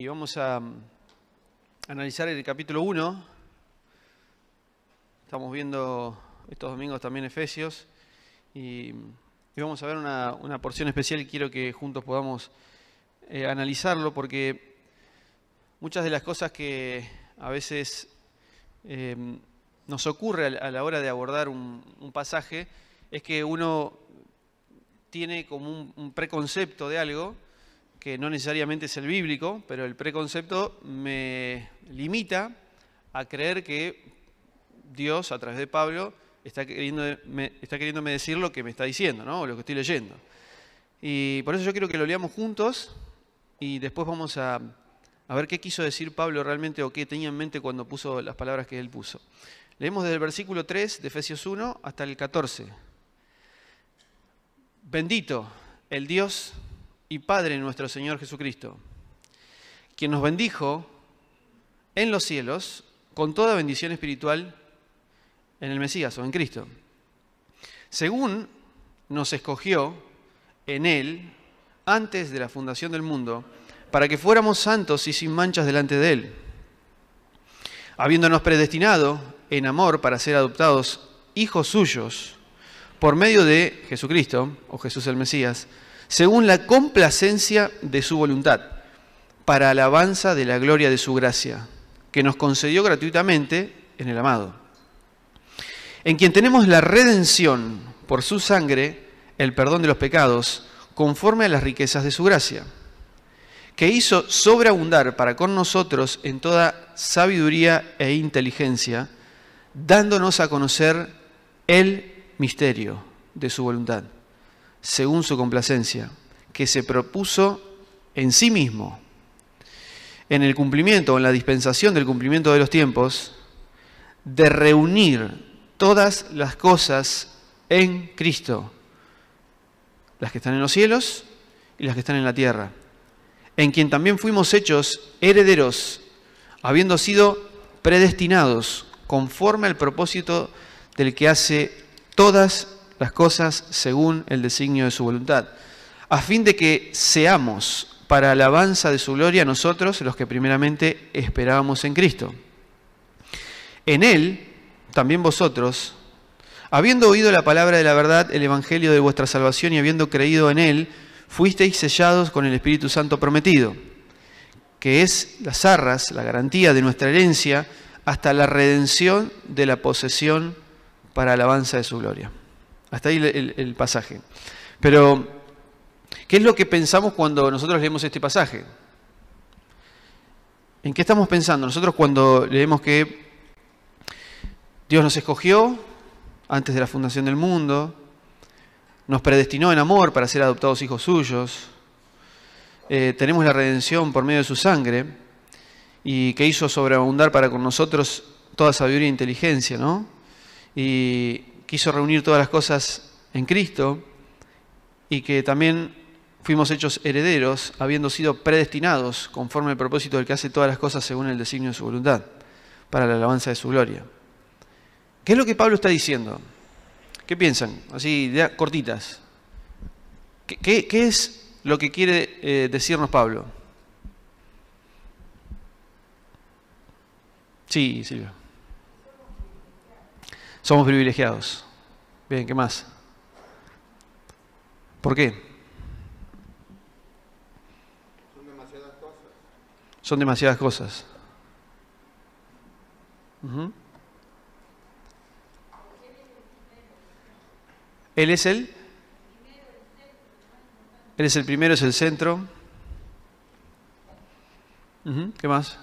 Y vamos a analizar el capítulo 1. Estamos viendo estos domingos también Efesios. Y vamos a ver una porción especial y quiero que juntos podamos analizarlo, porque muchas de las cosas que a veces nos ocurre a la hora de abordar un pasaje es que uno tiene como un preconcepto de algo que no necesariamente es el bíblico, pero el preconcepto me limita a creer que Dios, a través de Pablo, está queriéndome decir lo que me está diciendo, ¿no? O lo que estoy leyendo. Y por eso yo quiero que lo leamos juntos y después vamos a ver qué quiso decir Pablo realmente o qué tenía en mente cuando puso las palabras que él puso. Leemos desde el versículo 3 de Efesios 1 hasta el 14. Bendito el Dios y Padre nuestro Señor Jesucristo, quien nos bendijo en los cielos con toda bendición espiritual en el Mesías o en Cristo, según nos escogió en Él antes de la fundación del mundo, para que fuéramos santos y sin manchas delante de Él, habiéndonos predestinado en amor para ser adoptados hijos suyos por medio de Jesucristo, o Jesús el Mesías, según la complacencia de su voluntad, para alabanza de la gloria de su gracia, que nos concedió gratuitamente en el amado, en quien tenemos la redención por su sangre, el perdón de los pecados, conforme a las riquezas de su gracia, que hizo sobreabundar para con nosotros en toda sabiduría e inteligencia, dándonos a conocer el misterio de su voluntad, según su complacencia, que se propuso en sí mismo, en el cumplimiento o en la dispensación del cumplimiento de los tiempos, de reunir todas las cosas en Cristo, las que están en los cielos y las que están en la tierra, en quien también fuimos hechos herederos, habiendo sido predestinados conforme al propósito del que hace todas las cosas según el designio de su voluntad, a fin de que seamos para alabanza de su gloria nosotros los que primeramente esperábamos en Cristo. En Él, también vosotros, habiendo oído la palabra de la verdad, el evangelio de vuestra salvación, y habiendo creído en Él, fuisteis sellados con el Espíritu Santo prometido, que es las arras, la garantía de nuestra herencia, hasta la redención de la posesión para alabanza de su gloria. Hasta ahí el pasaje. Pero, ¿qué es lo que pensamos cuando nosotros leemos este pasaje? ¿En qué estamos pensando? Nosotros cuando leemos que Dios nos escogió antes de la fundación del mundo, nos predestinó en amor para ser adoptados hijos suyos, tenemos la redención por medio de su sangre, y que hizo sobreabundar para con nosotros toda sabiduría e inteligencia, ¿no? Y quiso reunir todas las cosas en Cristo, y que también fuimos hechos herederos, habiendo sido predestinados conforme al propósito del que hace todas las cosas según el designio de su voluntad, para la alabanza de su gloria. ¿Qué es lo que Pablo está diciendo? ¿Qué piensan? Así, cortitas. ¿Qué es lo que quiere decirnos Pablo? Sí, Silvia. Somos privilegiados. Bien, ¿qué más? ¿Por qué? Son demasiadas cosas. Son demasiadas cosas. Él es el primero, es el centro. ¿Qué más?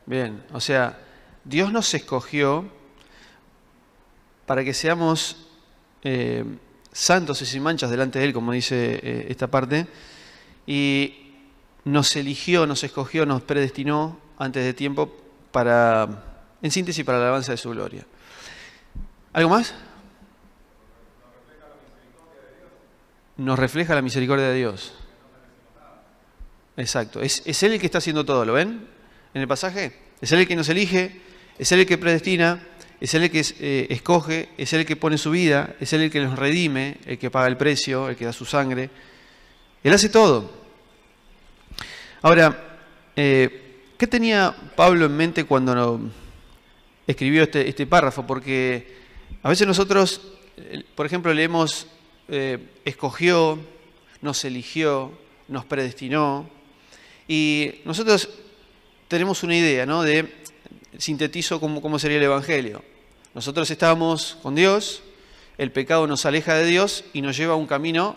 Bien, o sea, Dios nos escogió para que seamos santos y sin manchas delante de Él, como dice esta parte, y nos eligió, nos escogió, nos predestinó antes de tiempo para, en síntesis, para la alabanza de su gloria. ¿Algo más? Nos refleja la misericordia de Dios. Exacto. Es Él el que está haciendo todo, ¿lo ven? En el pasaje. Es Él el que nos elige, es Él el que predestina, es Él el que escoge, es Él el que pone su vida, es Él el que nos redime, el que paga el precio, el que da su sangre. Él hace todo. Ahora, ¿qué tenía Pablo en mente cuando escribió este párrafo? Porque a veces nosotros, por ejemplo, leemos escogió, nos eligió, nos predestinó, y nosotros tenemos una idea, ¿no? Sintetizo cómo sería el Evangelio. Nosotros estamos con Dios, el pecado nos aleja de Dios y nos lleva a un camino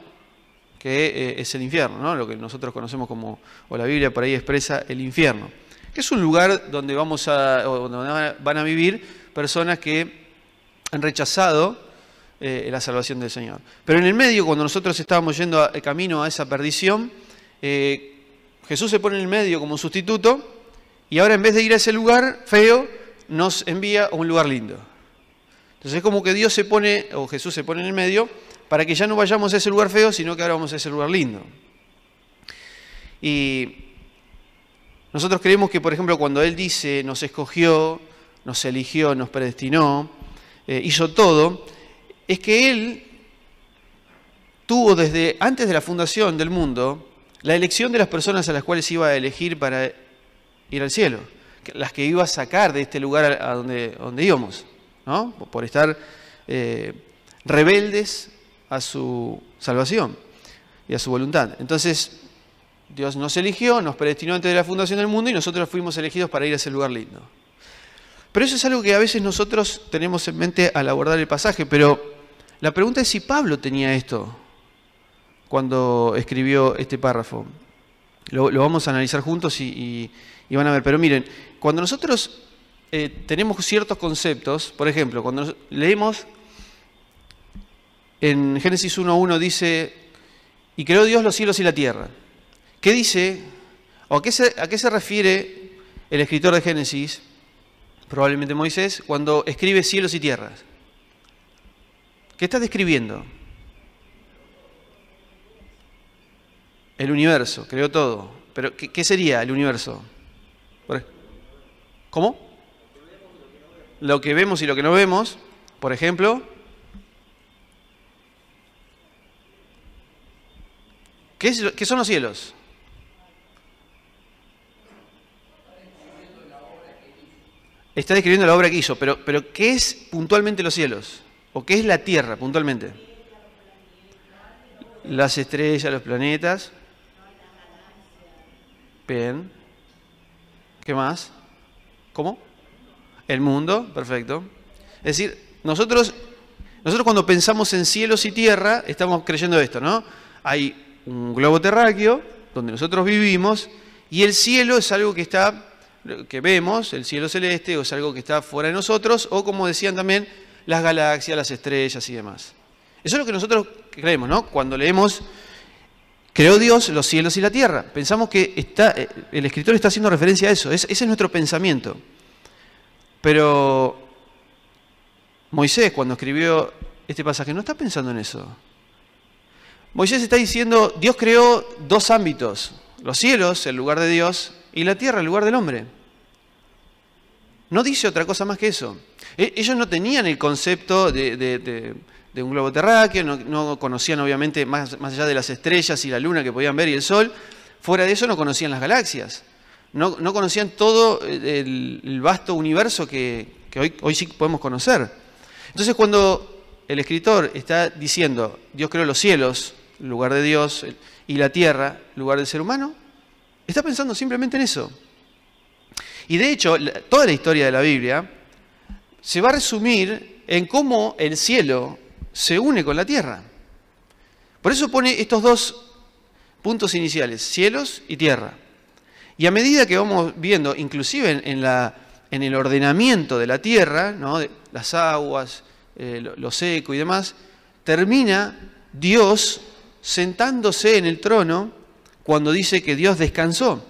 que es el infierno, ¿no? Lo que nosotros conocemos como, o la Biblia por ahí expresa, el infierno, que es un lugar donde donde van a vivir personas que han rechazado la salvación del Señor. Pero en el medio, cuando nosotros estábamos yendo camino a esa perdición, Jesús se pone en el medio como sustituto, y ahora en vez de ir a ese lugar feo, nos envía a un lugar lindo. Entonces es como que Dios se pone, o Jesús se pone en el medio, para que ya no vayamos a ese lugar feo, sino que ahora vamos a ese lugar lindo. Y nosotros creemos que, por ejemplo, cuando Él dice, nos escogió, nos eligió, nos predestinó, hizo todo, es que Él tuvo desde antes de la fundación del mundo la elección de las personas a las cuales iba a elegir para ir al cielo, las que iba a sacar de este lugar a donde íbamos, ¿no? Por estar rebeldes a su salvación y a su voluntad. Entonces, Dios nos eligió, nos predestinó antes de la fundación del mundo y nosotros fuimos elegidos para ir a ese lugar lindo. Pero eso es algo que a veces nosotros tenemos en mente al abordar el pasaje, pero la pregunta es si Pablo tenía esto cuando escribió este párrafo. Lo vamos a analizar juntos y van a ver. Pero miren, cuando nosotros tenemos ciertos conceptos, por ejemplo, cuando leemos en Génesis 1:1 dice, y creó Dios los cielos y la tierra. ¿Qué dice, o a qué se refiere el escritor de Génesis, probablemente Moisés, cuando escribe cielos y tierras? ¿Qué está describiendo? El universo, creó todo. Pero, ¿qué sería el universo? ¿Cómo? Lo que vemos y lo que no vemos, por ejemplo. ¿Qué son los cielos? Está describiendo la obra que hizo, pero ¿qué es puntualmente los cielos? ¿O qué es la tierra puntualmente? Las estrellas, los planetas. Bien. ¿Qué más? ¿Cómo? El mundo, perfecto. Es decir, nosotros cuando pensamos en cielos y tierra, estamos creyendo esto, ¿no? Hay un globo terráqueo donde nosotros vivimos y el cielo es algo que vemos, el cielo celeste, o es algo que está fuera de nosotros, o como decían también, las galaxias, las estrellas y demás. Eso es lo que nosotros creemos, ¿no? Cuando leemos, creó Dios los cielos y la tierra. Pensamos que el escritor está haciendo referencia a eso, ese es nuestro pensamiento. Pero Moisés, cuando escribió este pasaje, no está pensando en eso. Moisés está diciendo, Dios creó dos ámbitos, los cielos, el lugar de Dios, y la tierra, el lugar del hombre. No dice otra cosa más que eso. Ellos no tenían el concepto de un globo terráqueo, no conocían obviamente más allá de las estrellas y la luna que podían ver y el sol. Fuera de eso no conocían las galaxias. No conocían todo el vasto universo que hoy sí podemos conocer. Entonces cuando el escritor está diciendo, Dios creó los cielos, lugar de Dios, y la tierra, lugar del ser humano, está pensando simplemente en eso. Y de hecho, toda la historia de la Biblia se va a resumir en cómo el cielo se une con la tierra. Por eso pone estos dos puntos iniciales, cielos y tierra. Y a medida que vamos viendo, inclusive en el ordenamiento de la tierra, ¿no? De las aguas, lo seco y demás, termina Dios sentándose en el trono cuando dice que Dios descansó.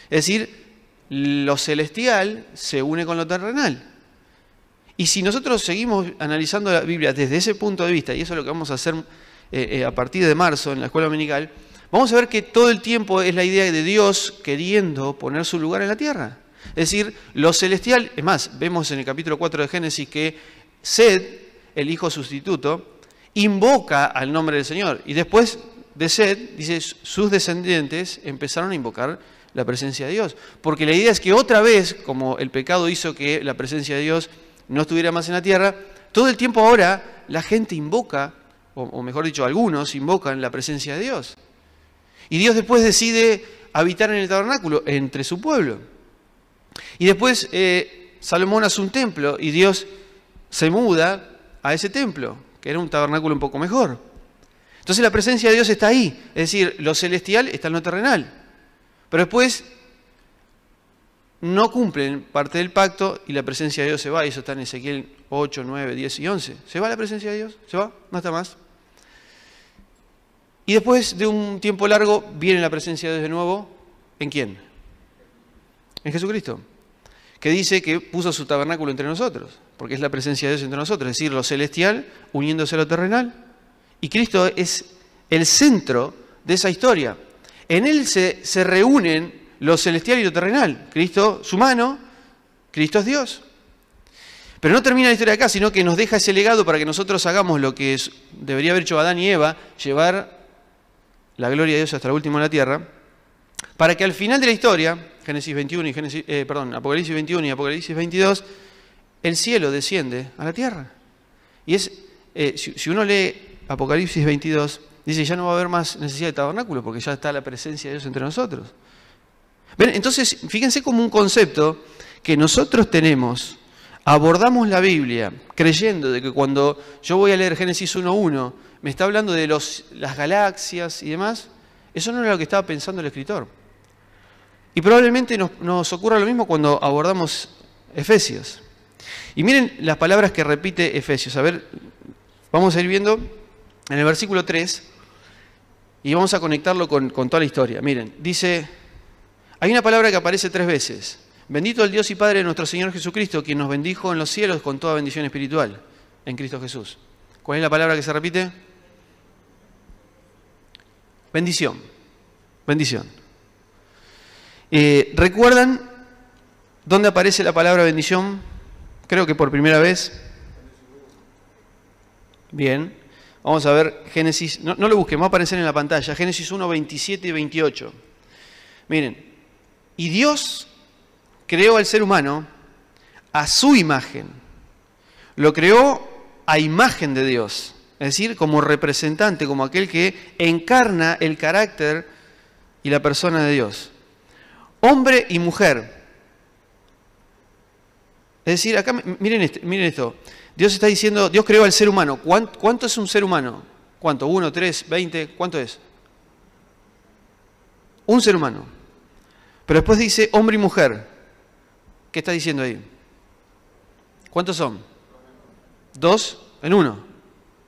Es decir, lo celestial se une con lo terrenal. Y si nosotros seguimos analizando la Biblia desde ese punto de vista, y eso es lo que vamos a hacer a partir de marzo en la escuela dominical, vamos a ver que todo el tiempo es la idea de Dios queriendo poner su lugar en la tierra. Es decir, lo celestial, es más, vemos en el capítulo 4 de Génesis que Sed, el hijo sustituto, invoca al nombre del Señor. Y después de Sed, dice, sus descendientes empezaron a invocar la presencia de Dios. Porque la idea es que otra vez, como el pecado hizo que la presencia de Dios no estuviera más en la tierra, todo el tiempo ahora la gente invoca, o mejor dicho, algunos invocan la presencia de Dios. Y Dios después decide habitar en el tabernáculo, entre su pueblo. Y después Salomón hace un templo y Dios se muda a ese templo, que era un tabernáculo un poco mejor. Entonces la presencia de Dios está ahí, es decir, lo celestial está en lo terrenal. Pero después no cumplen parte del pacto y la presencia de Dios se va, y eso está en Ezequiel 8, 9, 10 y 11. ¿Se va la presencia de Dios? ¿Se va? No está más. Y después de un tiempo largo viene la presencia de Dios de nuevo. ¿En quién? En Jesucristo, que dice que puso su tabernáculo entre nosotros, porque es la presencia de Dios entre nosotros, es decir, lo celestial uniéndose a lo terrenal. Y Cristo es el centro de esa historia. En Él se reúnen lo celestial y lo terrenal. Cristo es humano, Cristo es Dios. Pero no termina la historia acá, sino que nos deja ese legado para que nosotros hagamos lo que debería haber hecho Adán y Eva, llevar la gloria de Dios hasta lo último en la tierra, para que al final de la historia, Apocalipsis 21 y Apocalipsis 22, el cielo desciende a la tierra. Y si uno lee Apocalipsis 22, dice, ya no va a haber más necesidad de tabernáculo, porque ya está la presencia de Dios entre nosotros. ¿Ven? Entonces, fíjense como un concepto que nosotros tenemos, abordamos la Biblia creyendo de que cuando yo voy a leer Génesis 1.1, me está hablando de las galaxias y demás. Eso no era lo que estaba pensando el escritor. Y probablemente nos ocurra lo mismo cuando abordamos Efesios. Y miren las palabras que repite Efesios. A ver, vamos a ir viendo en el versículo 3 y vamos a conectarlo con toda la historia. Miren, dice, hay una palabra que aparece 3 veces. Bendito el Dios y Padre de nuestro Señor Jesucristo, quien nos bendijo en los cielos con toda bendición espiritual en Cristo Jesús. ¿Cuál es la palabra que se repite? Bendición. Bendición. ¿Recuerdan dónde aparece la palabra bendición? Creo que por primera vez. Bien. Vamos a ver Génesis. No lo busquen, va a aparecer en la pantalla. Génesis 1, 27 y 28. Miren. Y Dios creó al ser humano a su imagen. Lo creó a imagen de Dios. Es decir, como representante, como aquel que encarna el carácter y la persona de Dios. Hombre y mujer. Es decir, acá miren esto. Dios está diciendo, Dios creó al ser humano. ¿Cuánto es un ser humano? ¿Cuánto? ¿1, 3, 20? ¿Cuánto es? Un ser humano. Pero después dice hombre y mujer. ¿Qué está diciendo ahí? ¿Cuántos son? 2 en 1.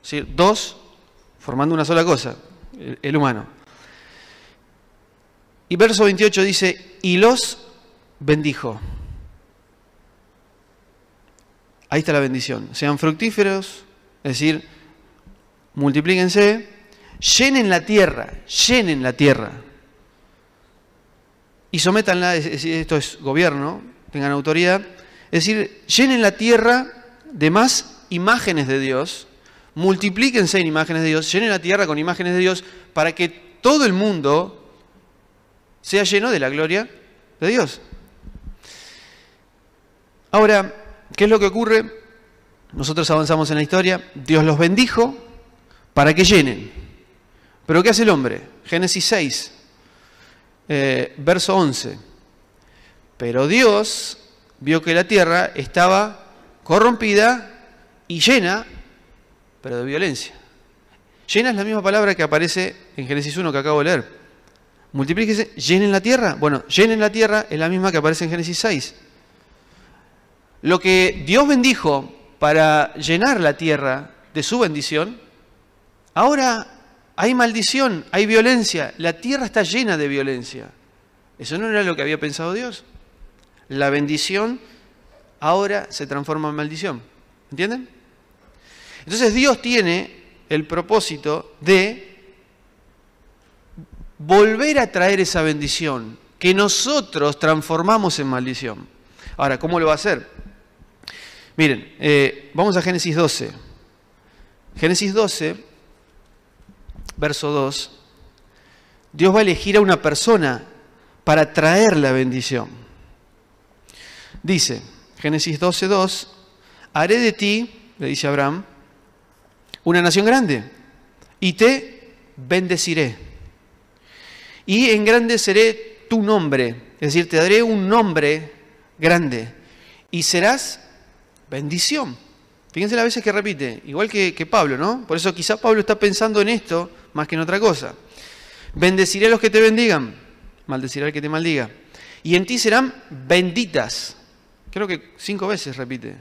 ¿Sí? 2 formando una sola cosa, el humano. Y verso 28 dice, y los bendijo. Ahí está la bendición. Sean fructíferos, es decir, multiplíquense, llenen la tierra, y sométanla, es decir, esto es gobierno, tengan autoridad, es decir, llenen la tierra de más imágenes de Dios, multiplíquense en imágenes de Dios, llenen la tierra con imágenes de Dios, para que todo el mundo sea lleno de la gloria de Dios. Ahora, ¿qué es lo que ocurre? Nosotros avanzamos en la historia, Dios los bendijo para que llenen. ¿Pero qué hace el hombre? Génesis 6, verso 11. Pero Dios vio que la tierra estaba corrompida y llena, pero de violencia. Llena es la misma palabra que aparece en Génesis 1 que acabo de leer. Multiplíquese, llenen la tierra. Bueno, llenen la tierra es la misma que aparece en Génesis 6. Lo que Dios bendijo para llenar la tierra de su bendición, ahora hay maldición, hay violencia. La tierra está llena de violencia. ¿Eso no era lo que había pensado Dios? La bendición ahora se transforma en maldición. ¿Entienden? Entonces Dios tiene el propósito de volver a traer esa bendición que nosotros transformamos en maldición. Ahora, ¿cómo lo va a hacer? Miren, vamos a Génesis 12. Génesis 12, verso 2. Dios va a elegir a una persona para traer la bendición. Dice, Génesis 12, 2, haré de ti, le dice Abraham, una nación grande, y te bendeciré. Y engrandeceré tu nombre, es decir, te daré un nombre grande, y serás bendición. Fíjense las veces que repite, igual que Pablo, ¿no? Por eso quizá Pablo está pensando en esto más que en otra cosa. Bendeciré a los que te bendigan, maldeciré al que te maldiga. Y en ti serán benditas. Creo que 5 veces repite.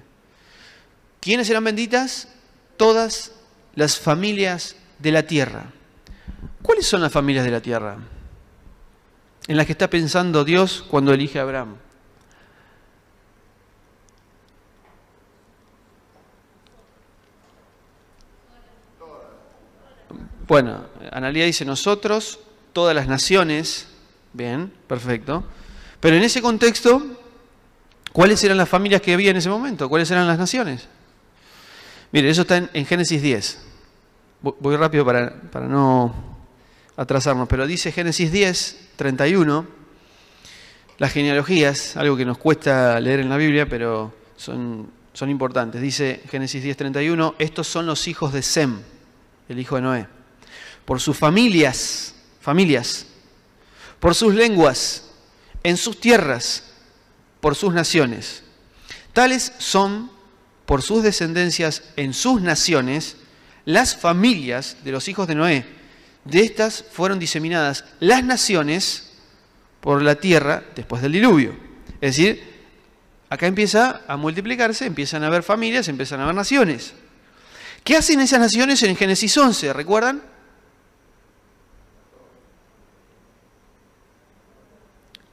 ¿Quiénes serán benditas? Todas las familias de la tierra. ¿Cuáles son las familias de la tierra en las que está pensando Dios cuando elige a Abraham? Bueno, Analía dice nosotros, todas las naciones. Bien, perfecto. Pero en ese contexto, ¿cuáles eran las familias que había en ese momento? ¿Cuáles eran las naciones? Mire, eso está en Génesis 10. Voy rápido para no atrasarnos, pero dice Génesis 10, 31, las genealogías, algo que nos cuesta leer en la Biblia, pero son importantes. Dice Génesis 10, 31, estos son los hijos de Sem, el hijo de Noé, por sus familias, por sus lenguas, en sus tierras, por sus naciones. Tales son, por sus descendencias en sus naciones, las familias de los hijos de Noé. De estas fueron diseminadas las naciones por la tierra después del diluvio. Es decir, acá empieza a multiplicarse, empiezan a haber familias, empiezan a haber naciones. ¿Qué hacen esas naciones en Génesis 11? ¿Recuerdan?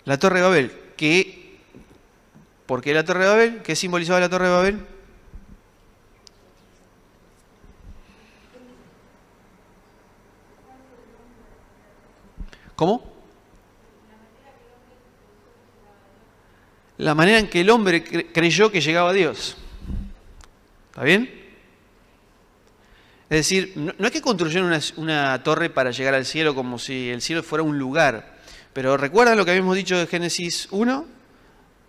La Torre de Babel. ¿Por qué la Torre de Babel? ¿Qué simbolizaba la Torre de Babel? ¿Cómo? La manera en que el hombre creyó que llegaba a Dios. ¿Está bien? Es decir, no es que construyeron una torre para llegar al cielo como si el cielo fuera un lugar. Pero ¿recuerdan lo que habíamos dicho de Génesis 1?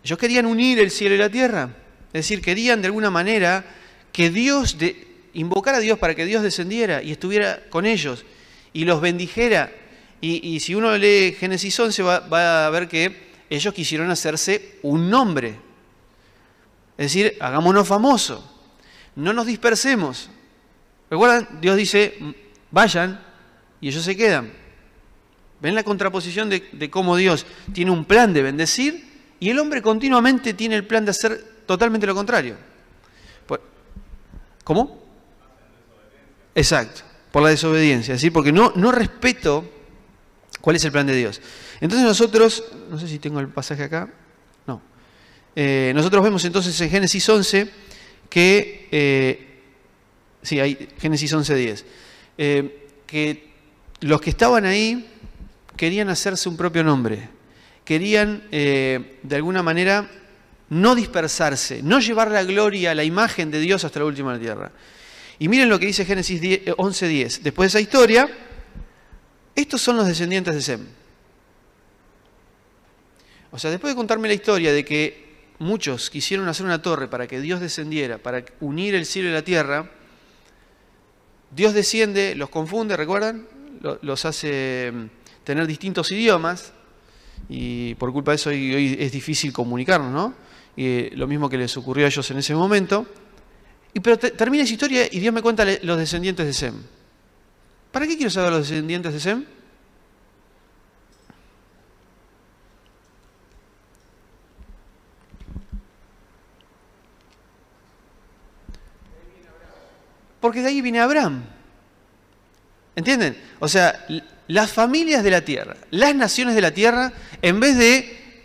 Ellos querían unir el cielo y la tierra. Es decir, querían de alguna manera que Dios, invocar a Dios para que Dios descendiera y estuviera con ellos y los bendijera. Y si uno lee Génesis 11 va a ver que ellos quisieron hacerse un nombre. Es decir, hagámonos famosos, no nos dispersemos. ¿Recuerdan? Dios dice, vayan y ellos se quedan. ¿Ven la contraposición de cómo Dios tiene un plan de bendecir y el hombre continuamente tiene el plan de hacer totalmente lo contrario? ¿Cómo? Exacto, por la desobediencia, ¿sí? Porque no respeto cuál es el plan de Dios. Entonces nosotros, no sé si tengo el pasaje acá, no. Nosotros vemos entonces en Génesis 11 que, sí, hay Génesis 11:10, que los que estaban ahí querían hacerse un propio nombre, querían de alguna manera no dispersarse, no llevar la gloria, la imagen de Dios hasta la última de la tierra. Y miren lo que dice Génesis 11:10. Después de esa historia, estos son los descendientes de Sem. O sea, después de contarme la historia de que muchos quisieron hacer una torre para que Dios descendiera, para unir el cielo y la tierra, Dios desciende, los confunde, ¿recuerdan? Los hace tener distintos idiomas y por culpa de eso hoy es difícil comunicarnos, ¿no? Lo mismo que les ocurrió a ellos en ese momento. Pero termina esa historia y Dios me cuenta los descendientes de Sem. ¿Para qué quiero saber los descendientes de Sem? Porque de ahí viene Abraham. ¿Entienden? O sea, las familias de la tierra, las naciones de la tierra, en vez de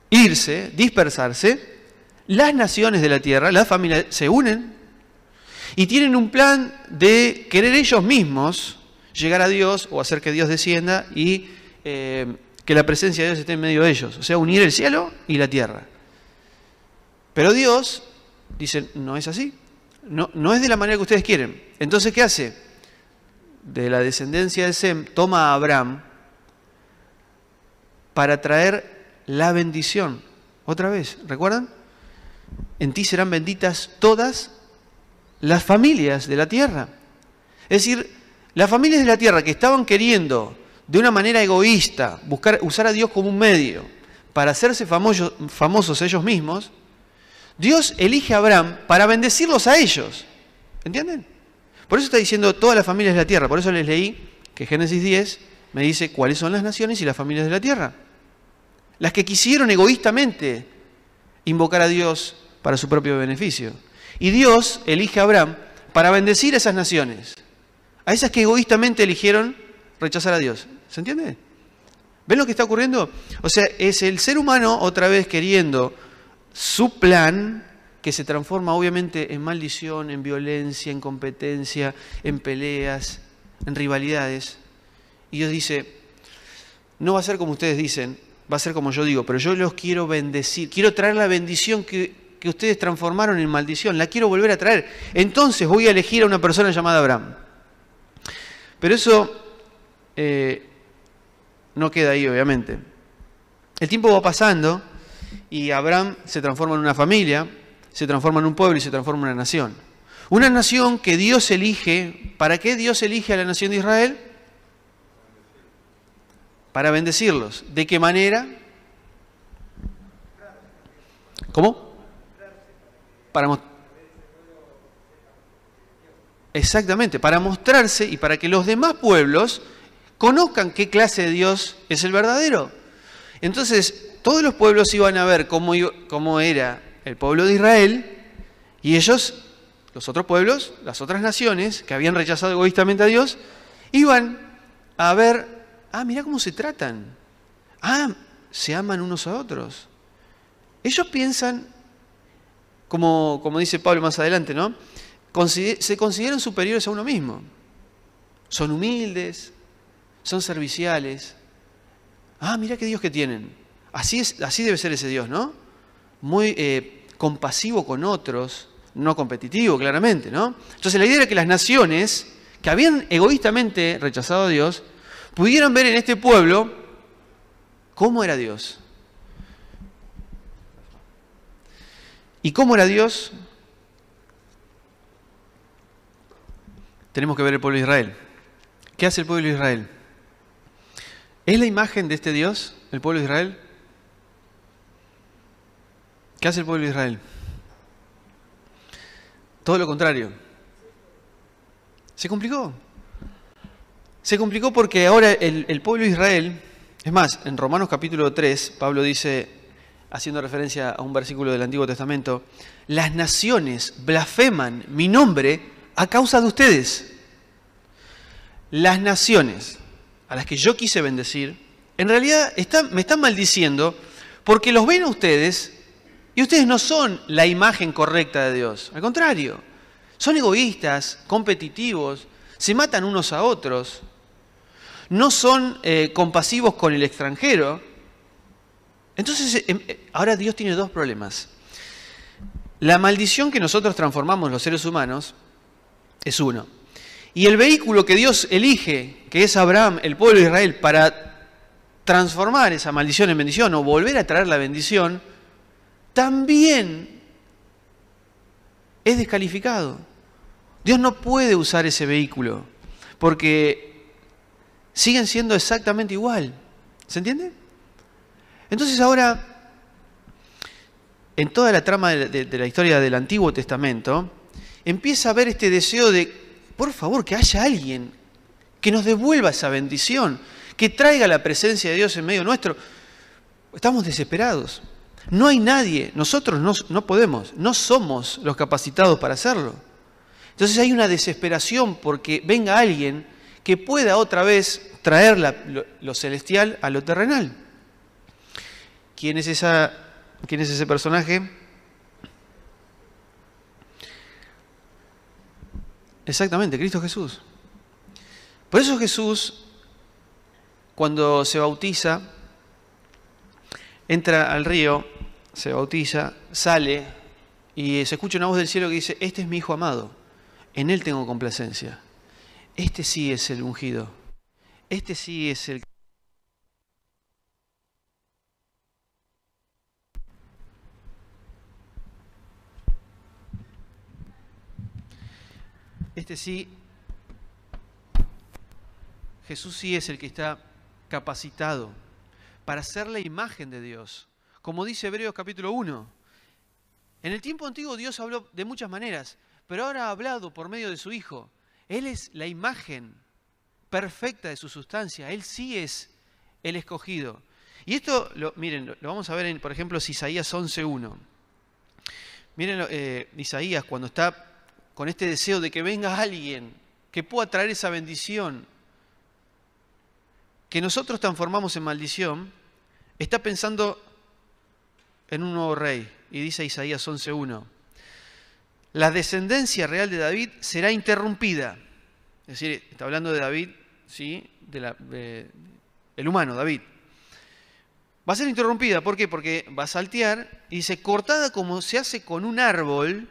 irse, dispersarse, las naciones de la tierra, las familias se unen Y tienen un plan de querer ellos mismos llegar a Dios o hacer que Dios descienda y que la presencia de Dios esté en medio de ellos. O sea, unir el cielo y la tierra. Pero Dios dice, no es así. No es de la manera que ustedes quieren. Entonces, ¿qué hace? De la descendencia de Sem, toma a Abraham para traer la bendición. Otra vez, ¿recuerdan? En ti serán benditas todas las familias de la tierra. Es decir, las familias de la tierra que estaban queriendo, de una manera egoísta, usar a Dios como un medio para hacerse famosos ellos mismos, Dios elige a Abraham para bendecirlos a ellos. ¿Entienden? Por eso está diciendo todas las familias de la tierra. Por eso les leí que Génesis 10 me dice cuáles son las naciones y las familias de la tierra. Las que quisieron egoístamente invocar a Dios para su propio beneficio. Y Dios elige a Abraham para bendecir a esas naciones. A esas que egoístamente eligieron rechazar a Dios. ¿Se entiende? ¿Ven lo que está ocurriendo? O sea, es el ser humano otra vez queriendo su plan, que se transforma obviamente en maldición, en violencia, en competencia, en peleas, en rivalidades. Y Dios dice, no va a ser como ustedes dicen, va a ser como yo digo, pero yo los quiero bendecir, quiero traer la bendición que ustedes transformaron en maldición, la quiero volver a traer. Entonces voy a elegir a una persona llamada Abraham. Pero eso no queda ahí, obviamente. El tiempo va pasando y Abraham se transforma en una familia, se transforma en un pueblo y se transforma en una nación. Una nación que Dios elige. ¿Para qué Dios elige a la nación de Israel? Para bendecirlos. ¿De qué manera? ¿Cómo? Exactamente, para mostrarse y para que los demás pueblos conozcan qué clase de Dios es el verdadero. Entonces, todos los pueblos iban a ver cómo era el pueblo de Israel, y ellos, los otros pueblos, las otras naciones que habían rechazado egoístamente a Dios, iban a ver, mirá cómo se tratan, se aman unos a otros. Ellos piensan, como dice Pablo más adelante, ¿no? Se consideran superiores a uno mismo. Son humildes, son serviciales. Mirá qué Dios que tienen. Así debe ser ese Dios, ¿no? Muy compasivo con otros, no competitivo, claramente, ¿no? Entonces la idea era que las naciones que habían egoístamente rechazado a Dios pudieran ver en este pueblo cómo era Dios. ¿Y cómo era Dios? Tenemos que ver el pueblo de Israel. ¿Qué hace el pueblo de Israel? ¿Es la imagen de este Dios, el pueblo de Israel? ¿Qué hace el pueblo de Israel? Todo lo contrario. Se complicó. Se complicó porque ahora el pueblo de Israel, es más, en Romanos capítulo 3, Pablo dice, haciendo referencia a un versículo del Antiguo Testamento, las naciones blasfeman mi nombre a causa de ustedes. Las naciones a las que yo quise bendecir, en realidad me están maldiciendo porque los ven a ustedes y ustedes no son la imagen correcta de Dios. Al contrario, son egoístas, competitivos, se matan unos a otros, no son compasivos con el extranjero. Entonces, ahora Dios tiene dos problemas. La maldición que nosotros transformamos los seres humanos es uno. Y el vehículo que Dios elige, que es Abraham, el pueblo de Israel, para transformar esa maldición en bendición o volver a traer la bendición, también es descalificado. Dios no puede usar ese vehículo porque siguen siendo exactamente igual. ¿Se entiende? Entonces ahora, en toda la trama de la historia del Antiguo Testamento, empieza a haber este deseo de, por favor, que haya alguien que nos devuelva esa bendición, que traiga la presencia de Dios en medio nuestro. Estamos desesperados. No hay nadie, nosotros no podemos, no somos los capacitados para hacerlo. Entonces hay una desesperación porque venga alguien que pueda otra vez traer lo celestial a lo terrenal. ¿Quién es ese personaje? Exactamente, Cristo Jesús. Por eso Jesús, cuando se bautiza, entra al río, se bautiza, sale y se escucha una voz del cielo que dice: este es mi Hijo amado, en él tengo complacencia. Este sí es el ungido. Este sí es el... Este sí, Jesús sí es el que está capacitado para ser la imagen de Dios. Como dice Hebreos capítulo 1. En el tiempo antiguo Dios habló de muchas maneras, pero ahora ha hablado por medio de su Hijo. Él es la imagen perfecta de su sustancia. Él sí es el escogido. Y esto, miren, lo vamos a ver en, por ejemplo, Isaías 11.1. Miren Isaías cuando está con este deseo de que venga alguien que pueda traer esa bendición que nosotros transformamos en maldición, está pensando en un nuevo rey. Y dice Isaías 11.1: la descendencia real de David será interrumpida. Es decir, está hablando de David, ¿sí? El humano, David. Va a ser interrumpida, ¿por qué? Porque va a saltear y dice: cortada como se hace con un árbol,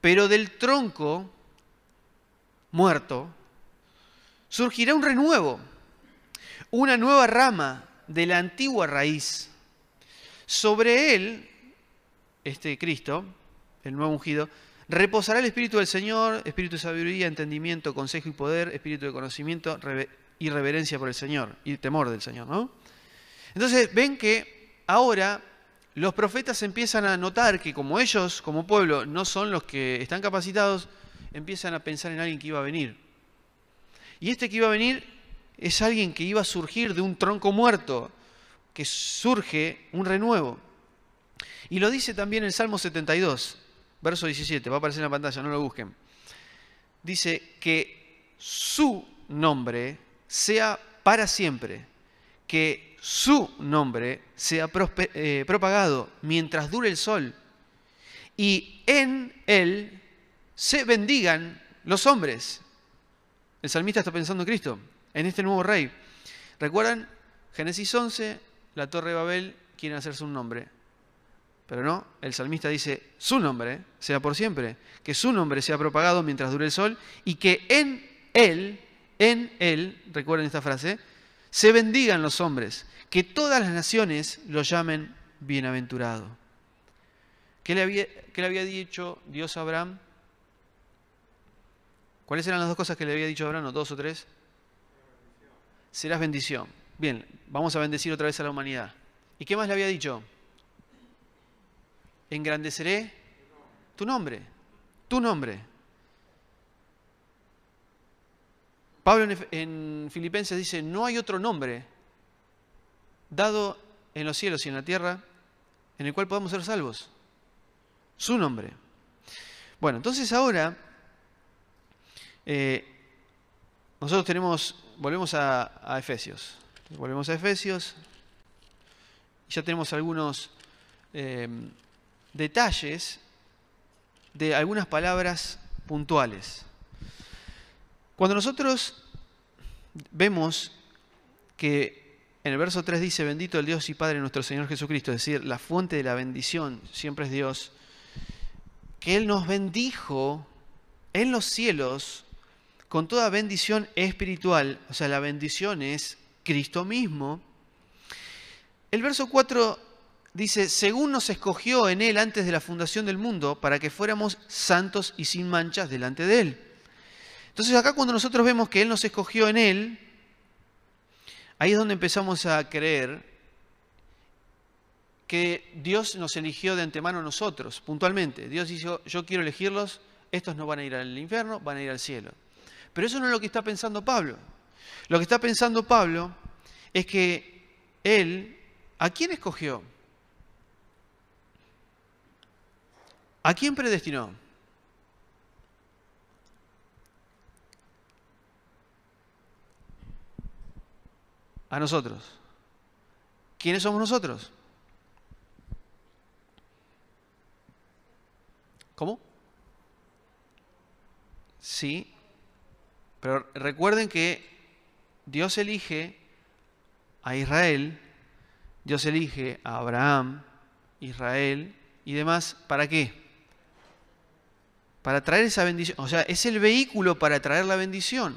pero del tronco muerto surgirá un renuevo, una nueva rama de la antigua raíz. Sobre él, este Cristo, el nuevo ungido, reposará el Espíritu del Señor, espíritu de sabiduría, entendimiento, consejo y poder, espíritu de conocimiento y reverencia por el Señor, y temor del Señor, ¿no? Entonces ven que ahora los profetas empiezan a notar que como ellos, como pueblo, no son los que están capacitados, empiezan a pensar en alguien que iba a venir. Y este que iba a venir es alguien que iba a surgir de un tronco muerto, que surge un renuevo. Y lo dice también el Salmo 72, verso 17, va a aparecer en la pantalla, no lo busquen. Dice que su nombre sea para siempre, que su nombre sea propagado mientras dure el sol, y en él se bendigan los hombres. El salmista está pensando en Cristo, en este nuevo rey. ¿Recuerdan? Génesis 11, la Torre de Babel, quieren hacerse un nombre. Pero no, el salmista dice: su nombre sea por siempre, que su nombre sea propagado mientras dure el sol, y que en él, recuerden esta frase, se bendigan los hombres, que todas las naciones lo llamen bienaventurado. ¿Qué le había dicho Dios a Abraham? ¿Cuáles eran las dos cosas que le había dicho a Abraham, o dos o tres? Serás bendición. Bien, vamos a bendecir otra vez a la humanidad. ¿Y qué más le había dicho? Engrandeceré tu nombre, tu nombre. Pablo en Filipenses dice: no hay otro nombre dado en los cielos y en la tierra en el cual podamos ser salvos. Su nombre. Bueno, entonces ahora nosotros volvemos a Efesios. Volvemos a Efesios y ya tenemos algunos detalles de algunas palabras puntuales. Cuando nosotros vemos que en el verso 3 dice: bendito el Dios y Padre de nuestro Señor Jesucristo, es decir, la fuente de la bendición siempre es Dios, que Él nos bendijo en los cielos con toda bendición espiritual, o sea, la bendición es Cristo mismo. El verso 4 dice: según nos escogió en Él antes de la fundación del mundo, para que fuéramos santos y sin manchas delante de Él. Entonces acá cuando nosotros vemos que Él nos escogió en Él, ahí es donde empezamos a creer que Dios nos eligió de antemano a nosotros, puntualmente. Dios dijo: yo quiero elegirlos, estos no van a ir al infierno, van a ir al cielo. Pero eso no es lo que está pensando Pablo. Lo que está pensando Pablo es que Él, ¿a quién escogió? ¿A quién predestinó? A nosotros. ¿Quiénes somos nosotros? ¿Cómo? Sí, pero recuerden que Dios elige a Israel, Dios elige a Abraham, Israel y demás. ¿Para qué? Para traer esa bendición. O sea, es el vehículo para traer la bendición.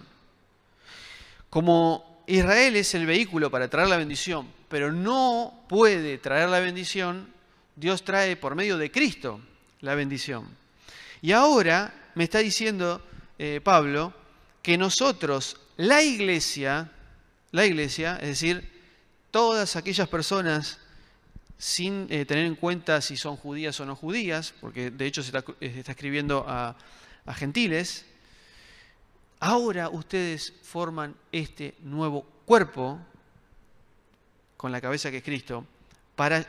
Como Israel es el vehículo para traer la bendición, pero no puede traer la bendición, Dios trae por medio de Cristo la bendición. Y ahora me está diciendo Pablo que nosotros, la iglesia, es decir, todas aquellas personas sin tener en cuenta si son judías o no judías, porque de hecho se está escribiendo a gentiles, ahora ustedes forman este nuevo cuerpo con la cabeza que es Cristo para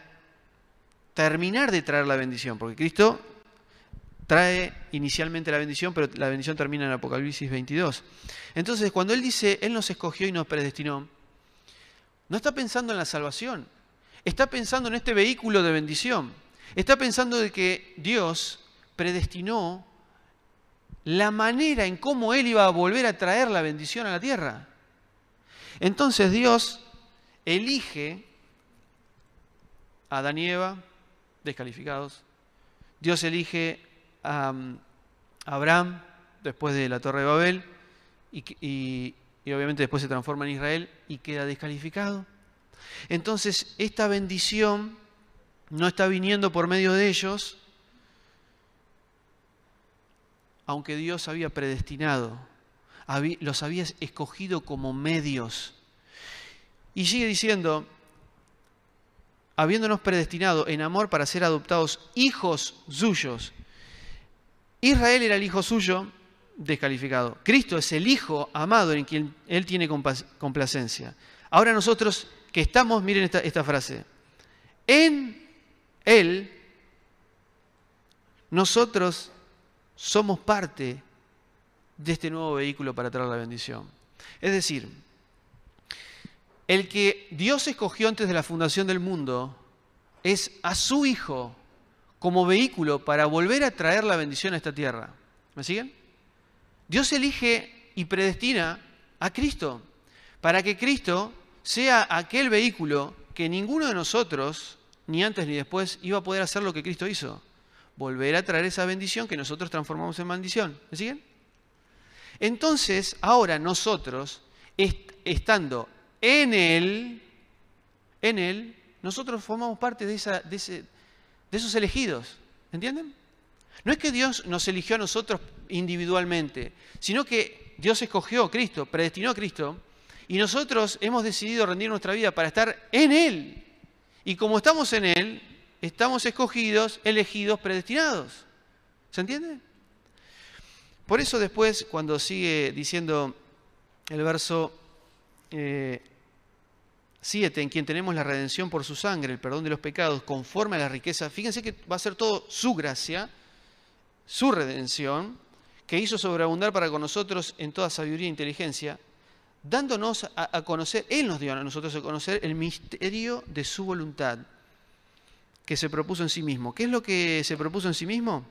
terminar de traer la bendición, porque Cristo trae inicialmente la bendición, pero la bendición termina en Apocalipsis 22. Entonces, cuando Él dice, Él nos escogió y nos predestinó, no está pensando en la salvación, está pensando en este vehículo de bendición, está pensando de que Dios predestinó la manera en cómo Él iba a volver a traer la bendición a la tierra. Entonces Dios elige a Adán y Eva, descalificados. Dios elige a Abraham después de la Torre de Babel y obviamente después se transforma en Israel y queda descalificado. Entonces esta bendición no está viniendo por medio de ellos, aunque Dios había predestinado, los había escogido como medios. Y sigue diciendo, habiéndonos predestinado en amor para ser adoptados hijos suyos. Israel era el hijo suyo, descalificado. Cristo es el hijo amado en quien Él tiene complacencia. Ahora nosotros que estamos, miren esta frase, en Él, nosotros somos parte de este nuevo vehículo para traer la bendición. Es decir, el que Dios escogió antes de la fundación del mundo es a su Hijo como vehículo para volver a traer la bendición a esta tierra. ¿Me siguen? Dios elige y predestina a Cristo para que Cristo sea aquel vehículo que ninguno de nosotros, ni antes ni después, iba a poder hacer lo que Cristo hizo. Volver a traer esa bendición que nosotros transformamos en maldición. ¿Me siguen? Entonces, ahora nosotros, estando en Él, nosotros formamos parte de esos elegidos. ¿Entienden? No es que Dios nos eligió a nosotros individualmente, sino que Dios escogió a Cristo, predestinó a Cristo, y nosotros hemos decidido rendir nuestra vida para estar en Él. Y como estamos en Él, estamos escogidos, elegidos, predestinados. ¿Se entiende? Por eso después, cuando sigue diciendo el verso 7, en quien tenemos la redención por su sangre, el perdón de los pecados, conforme a la riqueza, fíjense que va a ser todo su gracia, su redención, que hizo sobreabundar para con nosotros en toda sabiduría e inteligencia, dándonos a conocer, Él nos dio a nosotros a conocer el misterio de su voluntad, que se propuso en sí mismo. ¿Qué es lo que se propuso en sí mismo?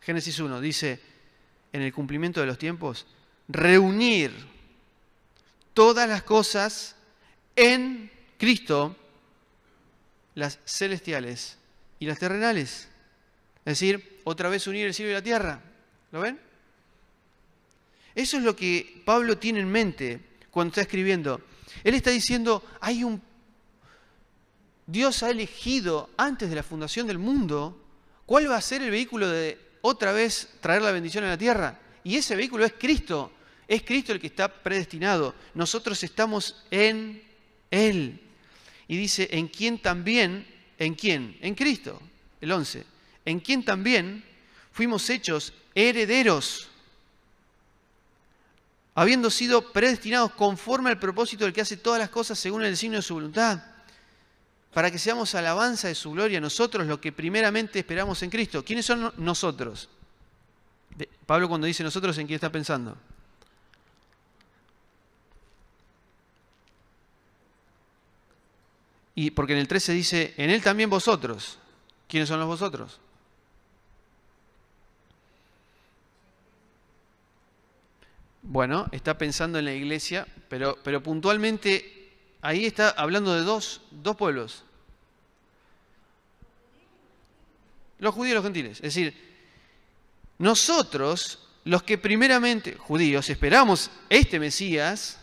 Génesis 1 dice, en el cumplimiento de los tiempos, reunir todas las cosas en Cristo, las celestiales y las terrenales. Es decir, otra vez unir el cielo y la tierra. ¿Lo ven? Eso es lo que Pablo tiene en mente cuando está escribiendo. Él está diciendo, Dios ha elegido antes de la fundación del mundo cuál va a ser el vehículo de otra vez traer la bendición a la tierra. Y ese vehículo es Cristo. Es Cristo el que está predestinado. Nosotros estamos en Él. Y dice, ¿en quién también? ¿En quién? En Cristo. El 11. En quien también fuimos hechos herederos, habiendo sido predestinados conforme al propósito del que hace todas las cosas según el designio de su voluntad, para que seamos alabanza de su gloria, nosotros lo que primeramente esperamos en Cristo. ¿Quiénes son nosotros? Pablo cuando dice nosotros, ¿en quién está pensando? Y porque en el 13 dice, en Él también vosotros. ¿Quiénes son los vosotros? Bueno, está pensando en la iglesia, pero puntualmente ahí está hablando de dos pueblos. Los judíos y los gentiles. Es decir, nosotros, los que primeramente, judíos, esperamos este Mesías,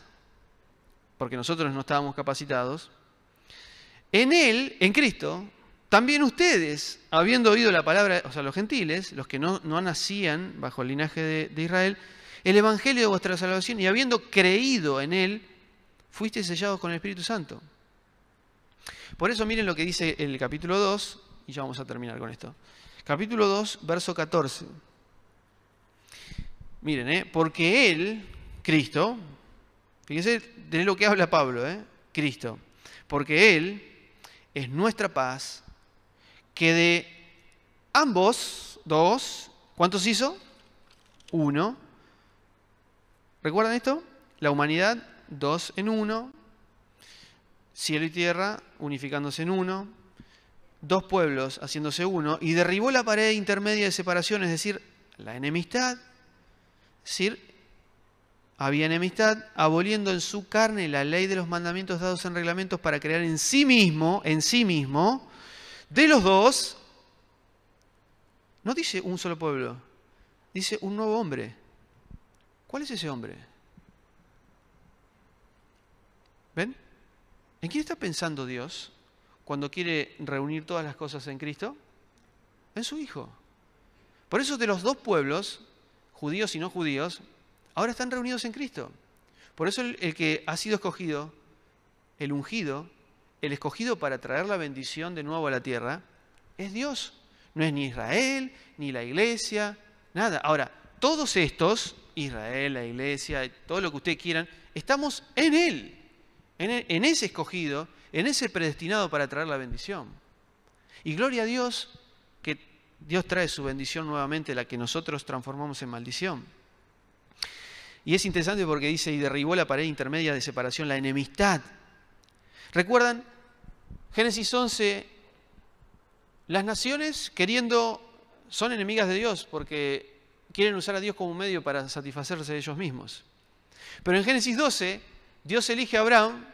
porque nosotros no estábamos capacitados, en Él, en Cristo, también ustedes, habiendo oído la palabra, o sea, los gentiles, los que no nacían bajo el linaje de Israel, el evangelio de vuestra salvación, y habiendo creído en Él, fuisteis sellados con el Espíritu Santo. Por eso miren lo que dice el capítulo 2, y ya vamos a terminar con esto. Capítulo 2, verso 14. Miren, porque Él, Cristo, fíjense de lo que habla Pablo, Cristo, porque Él es nuestra paz, que de ambos, dos, ¿cuántos hizo? Uno. ¿Recuerdan esto? La humanidad, dos en uno, cielo y tierra unificándose en uno, dos pueblos haciéndose uno, y derribó la pared intermedia de separación, es decir, la enemistad, es decir, había enemistad, aboliendo en su carne la ley de los mandamientos dados en reglamentos para crear en sí mismo, de los dos, no dice un solo pueblo, dice un nuevo hombre. ¿Cuál es ese hombre? ¿Ven? ¿En quién está pensando Dios cuando quiere reunir todas las cosas en Cristo? En su Hijo. Por eso de los dos pueblos, judíos y no judíos, ahora están reunidos en Cristo. Por eso el que ha sido escogido, el ungido, el escogido para traer la bendición de nuevo a la tierra, es Dios. No es ni Israel, ni la iglesia, nada. Ahora, todos estos, Israel, la iglesia, todo lo que ustedes quieran, estamos en Él, en ese escogido, en ese predestinado para traer la bendición. Y gloria a Dios que Dios trae su bendición nuevamente, la que nosotros transformamos en maldición. Y es interesante porque dice, y derribó la pared intermedia de separación, la enemistad. ¿Recuerdan? Génesis 11, las naciones son enemigas de Dios porque quieren usar a Dios como un medio para satisfacerse de ellos mismos. Pero en Génesis 12, Dios elige a Abraham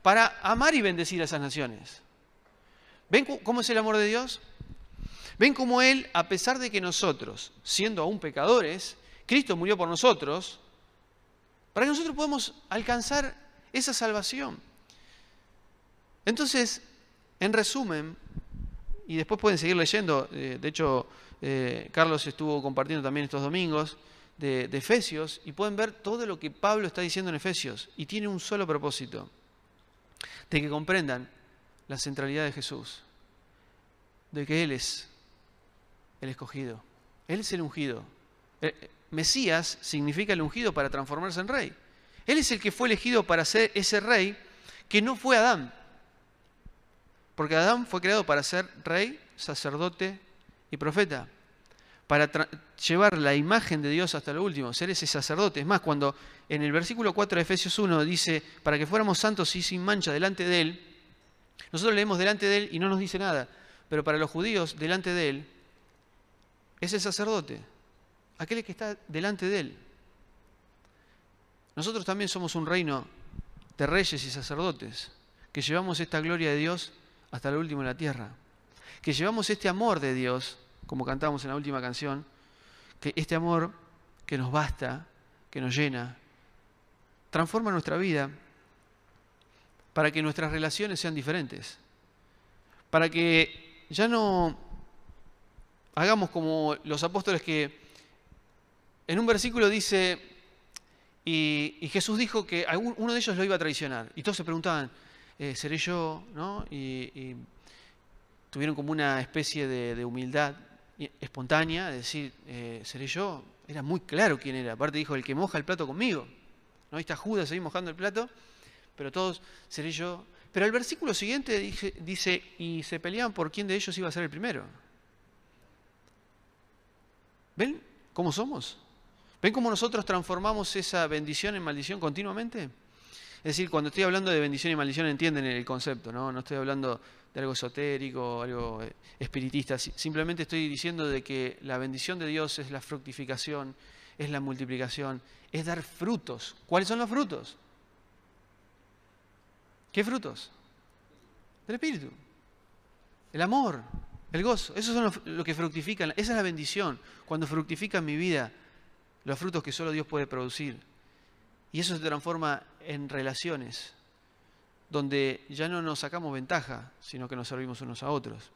para amar y bendecir a esas naciones. ¿Ven cómo es el amor de Dios? ¿Ven cómo Él, a pesar de que nosotros, siendo aún pecadores, Cristo murió por nosotros, para que nosotros podamos alcanzar esa salvación? Entonces, en resumen, y después pueden seguir leyendo, de hecho, Carlos estuvo compartiendo también estos domingos de Efesios, y pueden ver todo lo que Pablo está diciendo en Efesios, y tiene un solo propósito, de que comprendan la centralidad de Jesús, de que Él es el escogido, Él es el ungido. Mesías significa el ungido para transformarse en rey. Él es el que fue elegido para ser ese rey que no fue Adán, porque Adán fue creado para ser rey, sacerdote y profeta, para llevar la imagen de Dios hasta lo último, ser ese sacerdote. Es más, cuando en el versículo 4 de Efesios 1 dice, para que fuéramos santos y sin mancha delante de Él, nosotros leemos delante de Él y no nos dice nada, pero para los judíos, delante de Él, es el sacerdote, aquel que está delante de Él. Nosotros también somos un reino de reyes y sacerdotes, que llevamos esta gloria de Dios hasta lo último en la tierra, que llevamos este amor de Dios, como cantamos en la última canción, que este amor que nos basta, que nos llena, transforma nuestra vida para que nuestras relaciones sean diferentes, para que ya no hagamos como los apóstoles que en un versículo dice, y Jesús dijo que uno de ellos lo iba a traicionar, y todos se preguntaban, ¿seré yo? ¿No? Y tuvieron como una especie de humildad espontánea, de decir, ¿seré yo? Era muy claro quién era. Aparte dijo, el que moja el plato conmigo. ¿No? Ahí está Judas ahí mojando el plato, pero todos, ¿seré yo? Pero el versículo siguiente dice, y se peleaban por quién de ellos iba a ser el primero. ¿Ven cómo somos? ¿Ven cómo nosotros transformamos esa bendición en maldición continuamente? Es decir, cuando estoy hablando de bendición y maldición, entienden el concepto, ¿no? No estoy hablando de algo esotérico, algo espiritista. Simplemente estoy diciendo de que la bendición de Dios es la fructificación, es la multiplicación, es dar frutos. ¿Cuáles son los frutos? ¿Qué frutos? Del Espíritu. El amor, el gozo. Eso son lo que fructifican. Esa es la bendición. Cuando fructifica en mi vida los frutos que solo Dios puede producir. Y eso se transforma en relaciones donde ya no nos sacamos ventaja, sino que nos servimos unos a otros.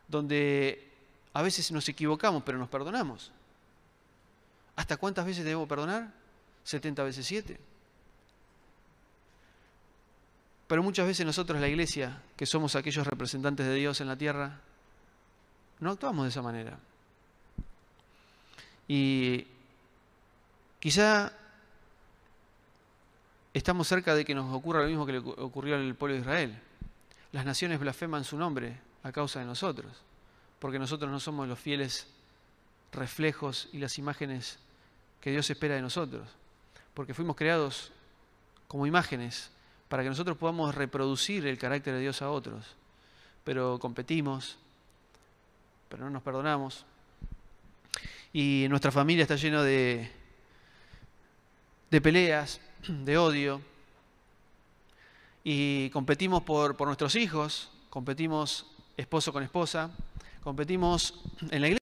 Donde a veces nos equivocamos, pero nos perdonamos. ¿Hasta cuántas veces debo perdonar? 70 veces 7. Pero muchas veces nosotros, la iglesia, que somos aquellos representantes de Dios en la tierra, no actuamos de esa manera. Y quizá estamos cerca de que nos ocurra lo mismo que le ocurrió al pueblo de Israel. Las naciones blasfeman su nombre a causa de nosotros, porque nosotros no somos los fieles reflejos y las imágenes que Dios espera de nosotros, porque fuimos creados como imágenes para que nosotros podamos reproducir el carácter de Dios a otros, pero competimos, pero no nos perdonamos, y nuestra familia está llena de peleas, de odio, y competimos por nuestros hijos, competimos esposo con esposa, competimos en la iglesia.